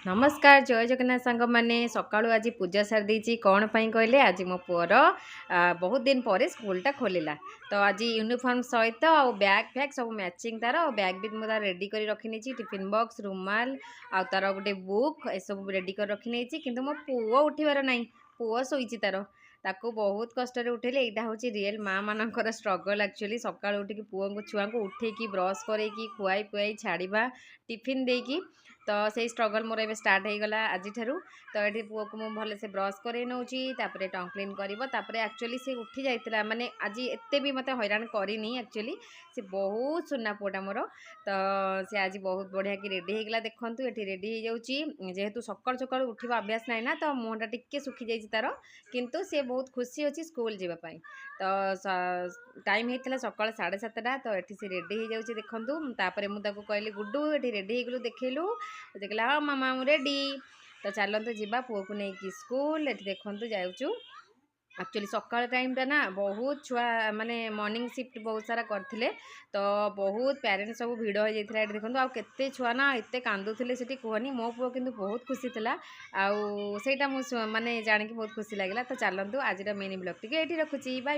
नमस्कार जय जगन्नाथ सांग मैंने सका आज पूजा सारी देती कौन पाई कहले आज मो पुअर बहुत दिन पर स्कूलटा खोलला तो आज यूनिफॉर्म सहित बैग फैग सब मैचिंग तार बैग भी मुझे रेडी कर रखी टिफिन बॉक्स रुमाल आ तार गोटे बुक ए सब रेडी कर रखी कि मो पुओ उठिबार ना पुओ शोची तार ताको बहुत कष्ट उठेले यहाँ हूँ रियल माँ मानकर स्ट्रगल एक्चुअली सका उठिक पुओ छुआ को उठेकी ब्रश करके खुआई पुआई छाड़ा टिफिन देकी तो से स्ट्रगल मोर ए स्टार्ट हो गला आज तो ये पुओ को मुझे भले से ब्रश कर टंग क्लीन कर एक्चुअली से उठी जाता माने आज एत भी मत हैरान करनी एक्चुअली से बहुत सुना पुआटा मोर तो से आज बहुत बढ़िया कि रेडी होगा देखूँ ये रेडी हो जाऊँगी जेहेतु सका सका उठा अभ्यास ना ना तो मुहटा टिके सुखी जाइए तार किंतु से बहुत खुशी अच्छी स्कूल जावाई तो टाइम होता सका 7:30 तो ये से रेडी हो जाऊँगी देखूँ मुझे कहली गुड्डू ये रेडी हो देखलु देखला हाँ मामा मु रेडी तो चलते जावा पुओ को लेकिन स्कूल ये देखु जाऊँ एक्चुअली सकाल टाइमटा ना बहुत छुआ माने मॉर्निंग शिफ्ट बहुत सारा करते तो बहुत पेरेंट्स सब भिड़ हो जाता है देखो आते छुआ ना एत कांदुले से कहनी मो पुओ किंतु बहुत खुशी था आईटा मुझे माने जानिक बहुत खुशी लगे तो चलतु आज मेन ब्लॉग टी ये रखुची बाय।